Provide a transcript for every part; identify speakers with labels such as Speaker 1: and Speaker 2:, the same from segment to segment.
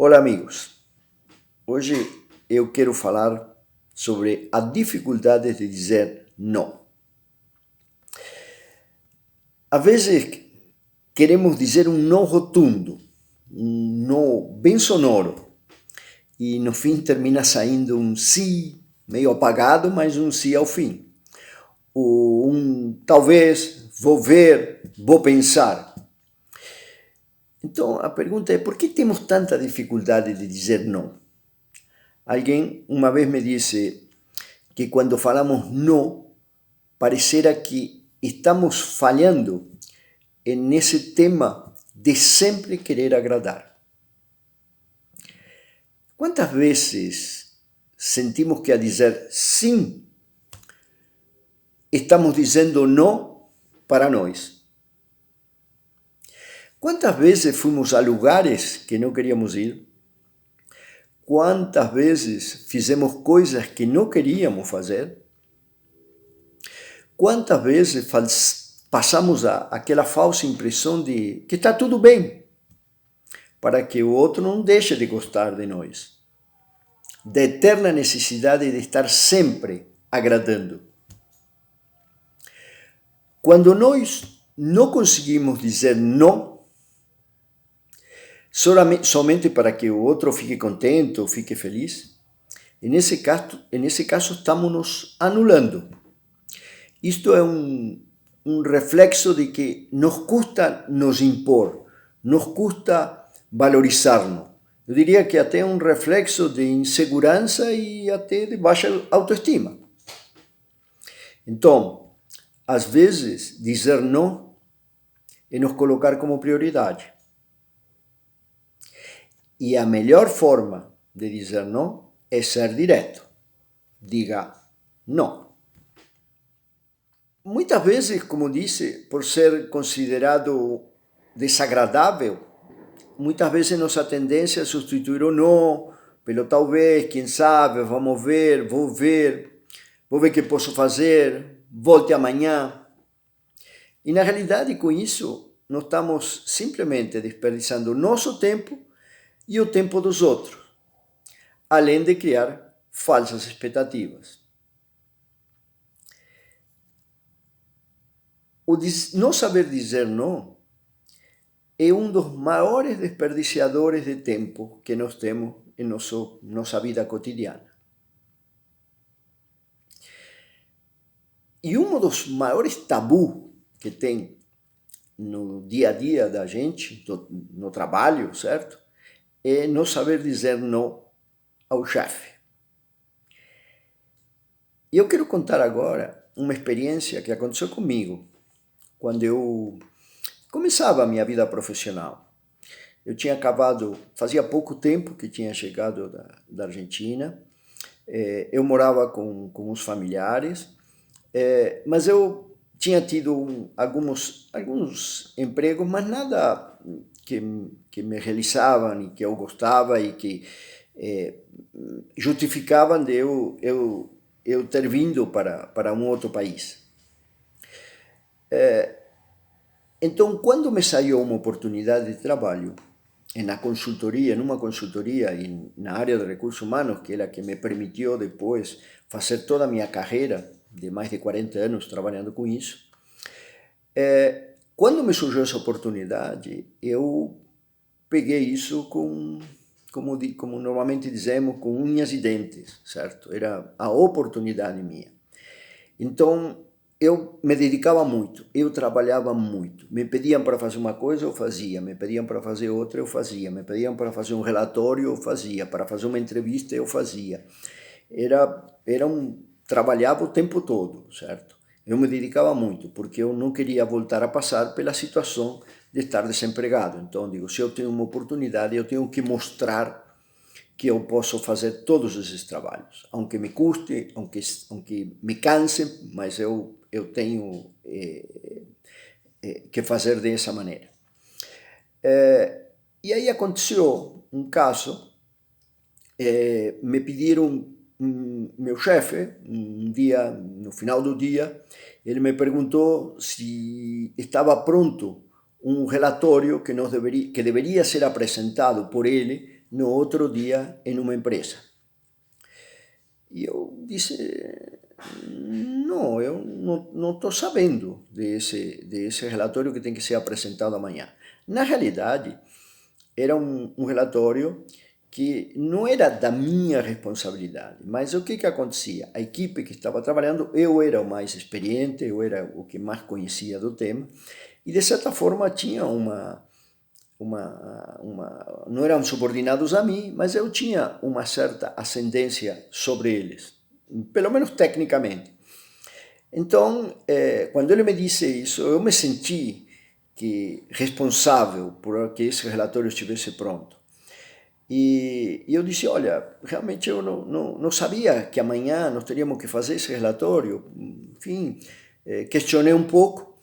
Speaker 1: Olá, amigos. Hoje eu quero falar sobre a dificuldade de dizer não. Às vezes queremos dizer um não rotundo, um não bem sonoro, e no fim termina saindo um sim meio apagado, mas um sim ao fim. Ou um talvez, vou ver, vou pensar. Então a pergunta é: por que temos tanta dificuldade de dizer não? Alguém uma vez me disse que quando falamos não, parecerá que estamos falhando nesse tema de sempre querer agradar. Quantas vezes sentimos que a dizer sim, estamos dizendo não para nós? Quantas vezes fomos a lugares que não queríamos ir? Quantas vezes fizemos coisas que não queríamos fazer? Quantas vezes passamos aquela falsa impressão de que está tudo bem, para que o outro não deixe de gostar de nós? Da eterna necessidade de estar sempre agradando. Quando nós não conseguimos dizer não, somente para que o outro fique contente ou fique feliz, nesse caso estamos nos anulando. Isto é um reflexo de que nos custa nos impor, nos custa valorizar-nos. Eu diria que até é um reflexo de insegurança e até de baixa autoestima. Então, às vezes, dizer não é nos colocar como prioridade. E a melhor forma de dizer não é ser direto. Diga não. Muitas vezes, como disse, por ser considerado desagradável, muitas vezes nossa tendência é substituir o não pelo talvez, quem sabe, vamos ver, vou ver o que posso fazer, volte amanhã. E na realidade, com isso, nós estamos simplesmente desperdiçando o nosso tempo e o tempo dos outros, além de criar falsas expectativas. Não saber dizer não é um dos maiores desperdiciadores de tempo que nós temos em nossa vida cotidiana. E um dos maiores tabus que tem no dia a dia da gente, no trabalho, certo? É não saber dizer não ao chefe. E eu quero contar agora uma experiência que aconteceu comigo quando eu começava a minha vida profissional. Eu tinha acabado, fazia pouco tempo que tinha chegado da Argentina, eu morava com os familiares, mas eu tinha tido alguns empregos, mas nada que me realizavam e que eu gostava e que justificavam de eu ter vindo para um outro país. Então, quando me saiu uma oportunidade de trabalho numa consultoria e na área de recursos humanos, que é a que me permitiu depois fazer toda a minha carreira de mais de 40 anos trabalhando com isso, quando me surgiu essa oportunidade, eu peguei isso como normalmente dizemos, com unhas e dentes, certo? Era a oportunidade minha. Então, eu me dedicava muito, eu trabalhava muito. Me pediam para fazer uma coisa, eu fazia. Me pediam para fazer outra, eu fazia. Me pediam para fazer um relatório, eu fazia. Para fazer uma entrevista, eu fazia. Trabalhava o tempo todo, certo? Eu me dedicava muito, porque eu não queria voltar a passar pela situação de estar desempregado. Então, digo, se eu tenho uma oportunidade, eu tenho que mostrar que eu posso fazer todos esses trabalhos, aunque me custe, aunque me canse, mas eu tenho que fazer dessa maneira. E aí aconteceu um caso, me pediram, meu chefe, um dia, no final do dia, ele me perguntou se estava pronto um relatório que deveria ser apresentado por ele no outro dia em uma empresa. E eu disse, não, eu não estou sabendo desse relatório que tem que ser apresentado amanhã. Na realidade, era um relatório que não era da minha responsabilidade, mas o que acontecia? A equipe que estava trabalhando, eu era o mais experiente, eu era o que mais conhecia do tema, e de certa forma tinha não eram subordinados a mim, mas eu tinha uma certa ascendência sobre eles, pelo menos tecnicamente. Então, quando ele me disse isso, eu me senti responsável por que esse relatório estivesse pronto. E eu disse, olha, realmente eu não sabia que amanhã nós teríamos que fazer esse relatório. Enfim, questionei um pouco.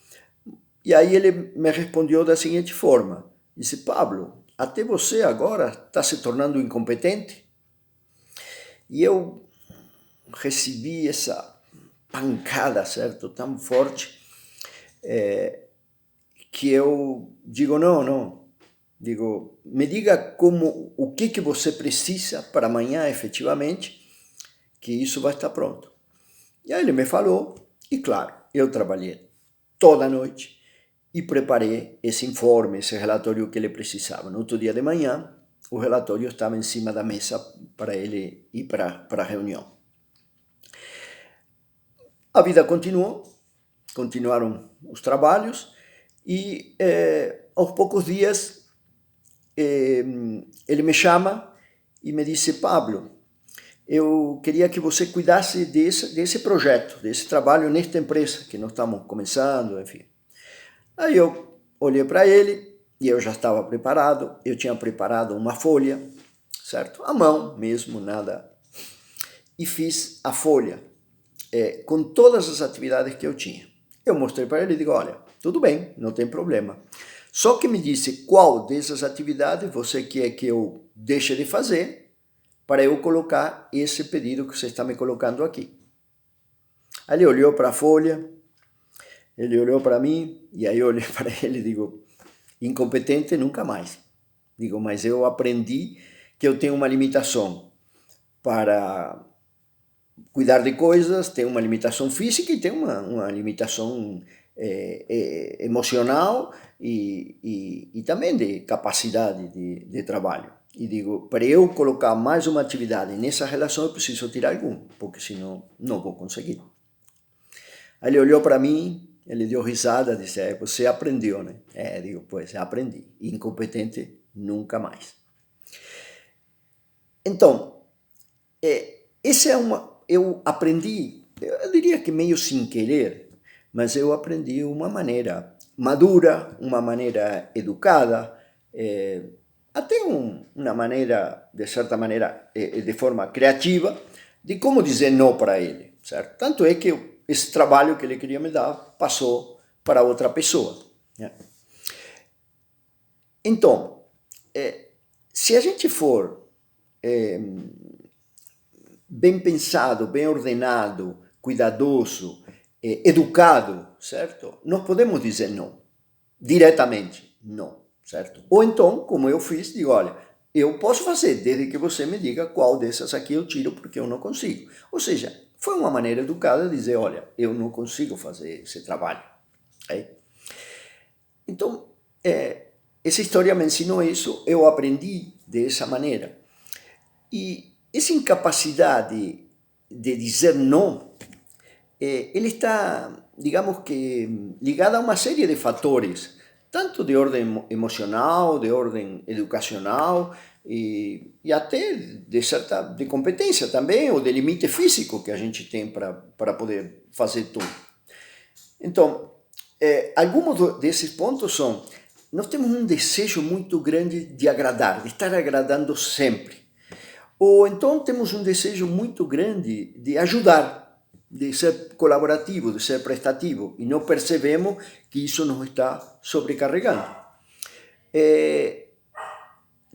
Speaker 1: E aí ele me respondeu da seguinte forma. Disse, Pablo, até você agora está se tornando incompetente? E eu recebi essa pancada, certo, tão forte, que eu digo, não. Digo, me diga o que você precisa para amanhã, efetivamente, que isso vai estar pronto. E aí ele me falou, e claro, eu trabalhei toda a noite e preparei esse informe, esse relatório que ele precisava. No outro dia de manhã, o relatório estava em cima da mesa para ele ir para a reunião. A vida continuaram os trabalhos e aos poucos dias ele me chama e me disse, Pablo, eu queria que você cuidasse desse projeto, desse trabalho nesta empresa que nós estamos começando, enfim. Aí eu olhei para ele e eu já estava preparado, eu tinha preparado uma folha, certo? À mão mesmo, nada. E fiz a folha com todas as atividades que eu tinha. Eu mostrei para ele e digo, olha, tudo bem, não tem problema. Só que me disse qual dessas atividades você quer que eu deixe de fazer para eu colocar esse pedido que você está me colocando aqui. Aí ele olhou para a folha, ele olhou para mim, e aí eu olhei para ele e digo, incompetente nunca mais. Digo, mas eu aprendi que eu tenho uma limitação para cuidar de coisas, tenho uma limitação física e tenho uma limitação emocional e também de capacidade de trabalho. E digo, para eu colocar mais uma atividade nessa relação, eu preciso tirar algum, porque senão não vou conseguir. Aí ele olhou para mim, ele deu risada, disse, você aprendeu, né? Digo, pois, aprendi. Incompetente, nunca mais. Então, essa eu aprendi, eu diria que meio sem querer, mas eu aprendi uma maneira madura, uma maneira educada, até uma maneira, de certa maneira, de forma criativa, de como dizer não para ele, certo? Tanto é que esse trabalho que ele queria me dar passou para outra pessoa, né? Então, se a gente for bem pensado, bem ordenado, cuidadoso, educado, certo? Nós podemos dizer não, diretamente não, certo? Ou então, como eu fiz, digo, olha, eu posso fazer, desde que você me diga qual dessas aqui eu tiro, porque eu não consigo. Ou seja, foi uma maneira educada de dizer, olha, eu não consigo fazer esse trabalho. Então, essa história me ensinou isso, eu aprendi dessa maneira. E essa incapacidade de dizer não, ele está, digamos que, ligada a uma série de fatores, tanto de ordem emocional, de ordem educacional e até de competência também, ou de limite físico que a gente tem para poder fazer tudo. Então, alguns desses pontos são, nós temos um desejo muito grande de agradar, de estar agradando sempre. Ou então temos um desejo muito grande de ajudar, de ser colaborativo, de ser prestativo, e não percebemos que isso nos está sobrecarregando.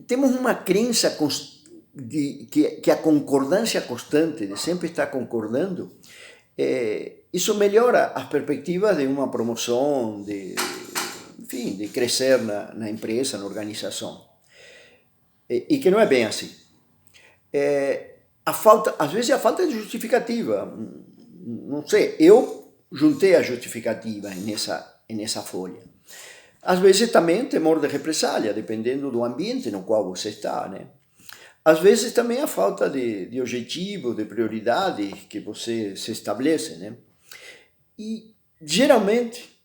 Speaker 1: Temos uma crença que a concordância constante, de sempre estar concordando, isso melhora as perspectivas de uma promoção, enfim, de crescer na empresa, na organização. e que não é bem assim. Às vezes a falta de justificativa. Não sei, eu juntei a justificativa nessa folha. Às vezes também temor de represália, dependendo do ambiente no qual você está, né? Às vezes também a falta de objetivo, de prioridade que você se estabelece, né? E geralmente,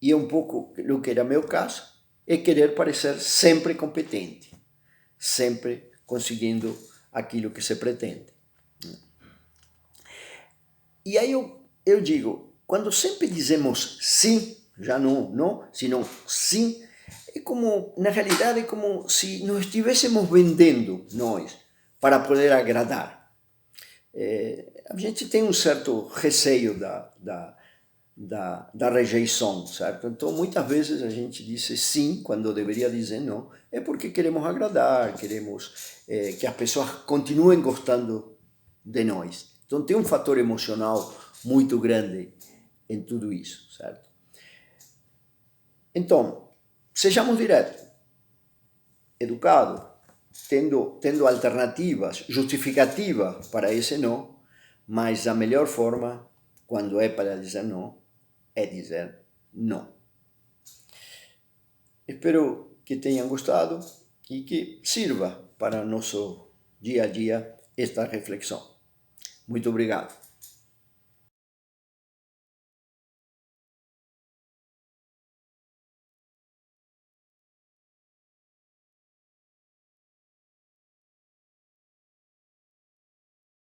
Speaker 1: e é um pouco o que era meu caso, é querer parecer sempre competente, sempre conseguindo aquilo que se pretende. E aí eu digo, quando sempre dizemos sim, já não, senão sim, é como, na realidade, é como se nós estivéssemos vendendo nós para poder agradar. A gente tem um certo receio da rejeição, certo? Então, muitas vezes a gente diz sim quando deveria dizer não, é porque queremos agradar, queremos que as pessoas continuem gostando de nós. Então, tem um fator emocional muito grande em tudo isso, certo? Então, sejamos diretos, educados, tendo alternativas, justificativas para esse não, mas a melhor forma, quando é para dizer não, é dizer não. Espero que tenham gostado e que sirva para nosso dia a dia esta reflexão. Muito obrigado.